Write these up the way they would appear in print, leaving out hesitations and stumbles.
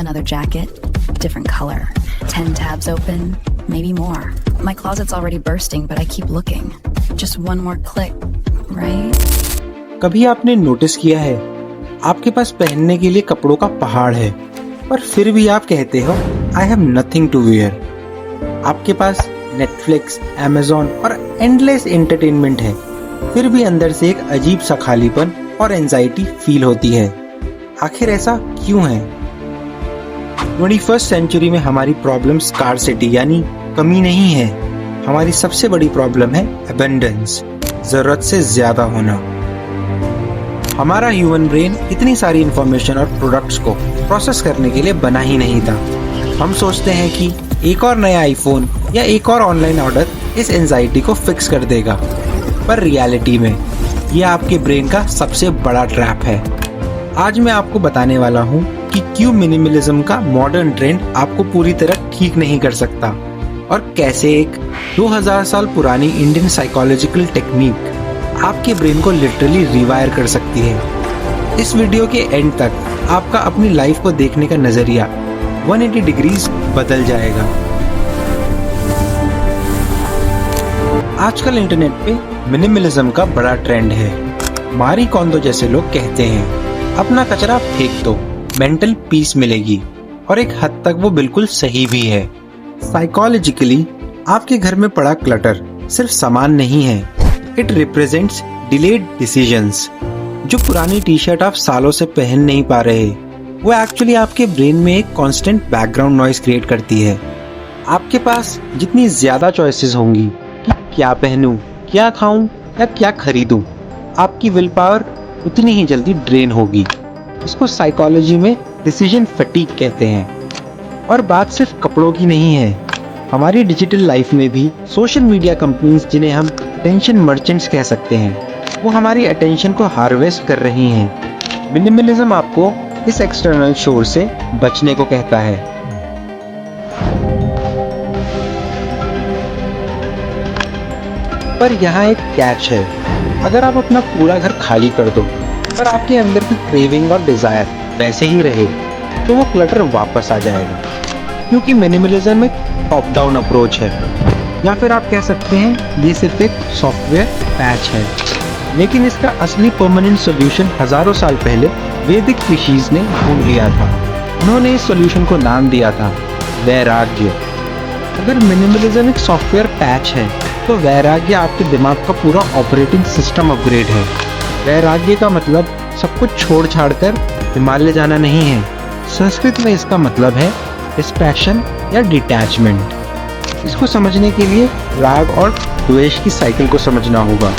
Another jacket, different color, 10 tabs open, maybe more. My closet's already bursting, but I keep looking. Just one more click, right? कभी आपने notice किया है आपके पास पहनने के लिए कपड़ों का पहाड़ है, पर फिर भी आप कहते हो I have nothing to wear. आपके पास नेटफ्लिक्स, अमेज़न और एंडलेस एंटरटेनमेंट है, फिर भी अंदर से एक अजीब सा खालीपन और एंजाइटी फील होती है। आखिर ऐसा क्यों है? 21st सेंचुरी में हमारी प्रॉब्लम स्कार्सिटी यानी कमी नहीं है, हमारी सबसे बड़ी प्रॉब्लम है अबंडेंस, जरूरत से ज्यादा होना। हमारा ह्यूमन ब्रेन इतनी सारी इंफॉर्मेशन और प्रोडक्ट्स को प्रोसेस करने के लिए बना ही नहीं था। हम सोचते हैं कि एक और नया आईफोन या एक और ऑनलाइन ऑर्डर इस एंजाइटी को फिक्स कर देगा, पर रियलिटी में ये आपके ब्रेन का सबसे बड़ा ट्रैप है। आज मैं आपको बताने वाला हूँ कि क्यों मिनिमलिज्म का मॉडर्न ट्रेंड आपको पूरी तरह ठीक नहीं कर सकता और कैसे एक 2000 साल पुरानी इंडियन साइकोलॉजिकल टेक्निक आपके ब्रेन को लिटरली रिवायर कर सकती है। इस वीडियो के एंड तक आपका अपनी लाइफ को देखने का नजरिया 180 डिग्रीज बदल जाएगा। आजकल इंटरनेट पे मिनिमलिज्म का बड़ा ट्रेंड है। मारी कोंडो जैसे लोग कहते हैं अपना कचरा फेंक दो, मेंटल पीस मिलेगी, और एक हद तक वो बिल्कुल सही भी है। साइकोलॉजिकली आपके घर में पड़ा क्लटर सिर्फ सामान नहीं है, इट रिप्रेजेंट्स डिलेड डिसीजंस। जो पुरानी टी शर्ट आप सालों से पहन नहीं पा रहे, वो एक्चुअली आपके ब्रेन में एक कांस्टेंट बैकग्राउंड नॉइज क्रिएट करती है। आपके पास जितनी ज्यादा चॉइसेस होंगी कि क्या पहनूं, क्या खाऊं या क्या खरीदूं, आपकी विल पावर उतनी ही जल्दी ड्रेन होगी। इसको साइकोलॉजी में डिसीजन फटीग कहते हैं। और बात सिर्फ कपड़ों की नहीं है, हमारी डिजिटल लाइफ में भी सोशल मीडिया कंपनीज, जिन्हें हम अटेंशन मर्चेंट्स कह सकते हैं, वो हमारी अटेंशन को हार्वेस्ट कर रही हैं। मिनिमलिज्म आपको इस एक्सटर्नल शोर से बचने को कहता है। पर यहाँ एक कैच है, अगर आप अपना पूरा घर खाली कर दो पर आपके अंदर की क्रेविंग और डिजायर वैसे ही रहे, तो वो क्लटर वापस आ जाएगा। क्योंकि मिनिमलिज्म एक टॉप डाउन अप्रोच है, या फिर आप कह सकते हैं ये सिर्फ एक सॉफ्टवेयर पैच है। लेकिन इसका असली परमानेंट सॉल्यूशन हजारों साल पहले वैदिक ऋषिज ने ढूंढ लिया था। उन्होंने इस सॉल्यूशन को नाम दिया था वैराग्य। अगर मिनिमलिज्म एक सॉफ्टवेयर पैच है, तो वैराग्य आपके दिमाग का पूरा ऑपरेटिंग सिस्टम अपग्रेड है। वैराग्य का मतलब सब कुछ छोड़ छाड़ कर हिमालय जाना नहीं है। संस्कृत में इसका मतलब है डिस्पैशन या डिटैचमेंट। इसको समझने के लिए राग और द्वेष की साइकिल को समझना होगा।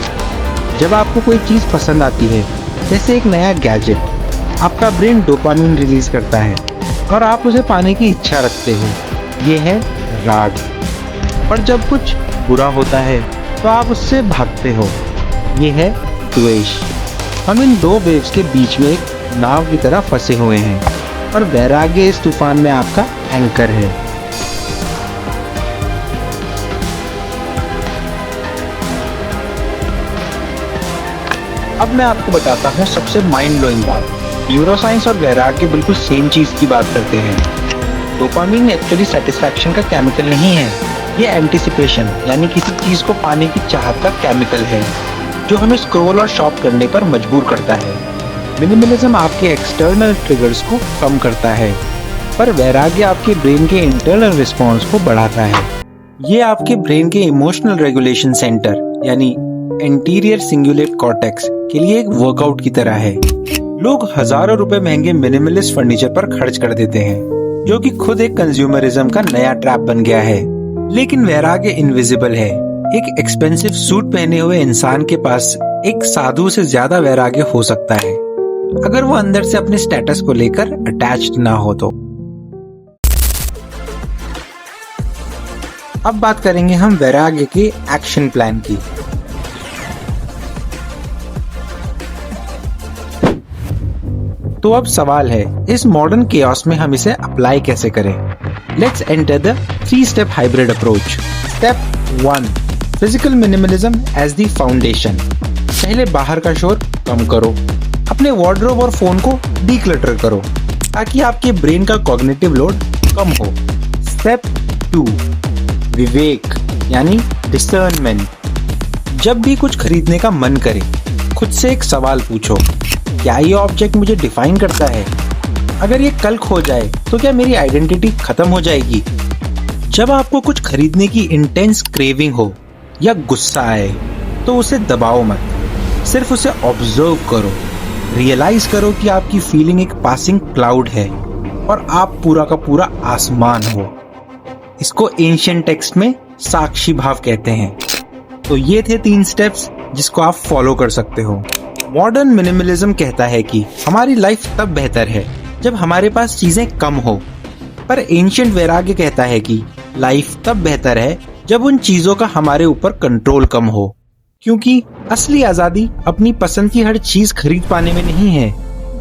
जब आपको कोई चीज पसंद आती है, जैसे एक नया गैजेट, आपका ब्रेन डोपामिन रिलीज करता है और आप उसे पाने की इच्छा रखते हो। ये है राग। पर जब कुछ बुरा होता है तो आप उससे भागते हो। ये है द्वेष। हम इन दो वेव्स के बीच में एक नाव की तरह फंसे हुए हैं, और वैराग्य इस तूफान में आपका एंकर है। अब मैं आपको बताता हूँ सबसे माइंड ब्लोइंग बात। न्यूरोसाइंस और वैराग्य बिल्कुल सेम चीज की बात करते हैं। डोपामिन एक्चुअली सेटिस्फैक्शन का केमिकल नहीं है, ये एंटिसिपेशन यानी किसी चीज को पाने की चाहत का केमिकल है, जो हमें स्क्रॉल और शॉप करने पर मजबूर करता है। मिनिमलिज्म आपके एक्सटर्नल ट्रिगर्स को कम करता है, पर वैराग्य आपके ब्रेन के इंटरनल रिस्पॉन्स को बढ़ाता है। ये आपके ब्रेन के इमोशनल रेगुलेशन सेंटर यानी एंटीरियर सिंगुलेट कॉर्टेक्स के लिए एक वर्कआउट की तरह है। लोग हजारों रुपए महंगे मिनिमलिस्ट फर्नीचर पर खर्च कर देते हैं, जो कि खुद एक कंज्यूमरिज्म का नया ट्रैप बन गया है। लेकिन वैराग्य इनविजिबल है। एक एक्सपेंसिव सूट पहने हुए इंसान के पास एक साधु से ज्यादा वैराग्य हो सकता है, अगर वो अंदर से अपने स्टेटस को लेकर अटैच्ड ना हो तो। अब बात करेंगे हम वैराग्य के एक्शन प्लान की। तो अब सवाल है, इस मॉडर्न केओस में हम इसे अप्लाई कैसे करें? Let's enter the 3 step hybrid approach. Step 1, physical minimalism as the foundation. पहले बाहर का शोर कम करो, अपने वार्डरोब और फोन को डीक्लटर करो। ताकि आपके ब्रेन का कॉग्निटिव लोड कम हो। स्टेप 2, विवेक यानी डिसर्नमेंट। जब भी कुछ खरीदने का मन करे, खुद से एक सवाल पूछो, क्या ये ऑब्जेक्ट मुझे डिफाइन करता है? अगर ये कल खो जाए तो क्या मेरी आइडेंटिटी खत्म हो जाएगी? जब आपको कुछ खरीदने की इंटेंस क्रेविंग हो या गुस्सा आए तो उसे दबाओ मत, सिर्फ उसे ऑब्जर्व करो। रियलाइज करो कि आपकी फीलिंग एक पासिंग क्लाउड है और आप पूरा का पूरा आसमान हो। इसको एंशिएंट टेक्स्ट में साक्षी भाव कहते हैं। तो ये थे 3 स्टेप्स जिसको आप फॉलो कर सकते हो। मॉडर्न मिनिमलिज्म कहता है कि हमारी लाइफ तब बेहतर है जब हमारे पास चीजें कम हो, पर एंशिएंट वैराग्य कहता है कि लाइफ तब बेहतर है जब उन चीजों का हमारे ऊपर कंट्रोल कम हो। क्योंकि असली आजादी अपनी पसंद की हर चीज खरीद पाने में नहीं है,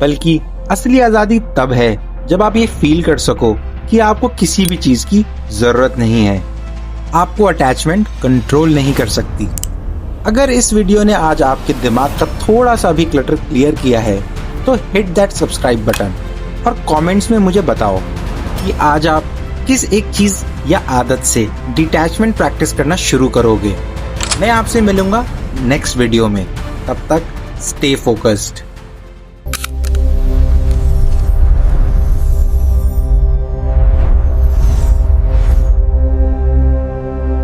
बल्कि असली आजादी तब है जब आप ये फील कर सको कि आपको किसी भी चीज की जरूरत नहीं है। आपको अटैचमेंट कंट्रोल नहीं कर सकती। अगर इस वीडियो ने आज आपके दिमाग का थोड़ा सा भी क्लटर क्लियर किया है तो हिट दैट सब्सक्राइब बटन और कमेंट्स में मुझे बताओ कि आज आप किस एक चीज या आदत से डिटैचमेंट प्रैक्टिस करना शुरू करोगे। मैं आपसे मिलूंगा नेक्स्ट वीडियो में। तब तक स्टे फोकस्ड।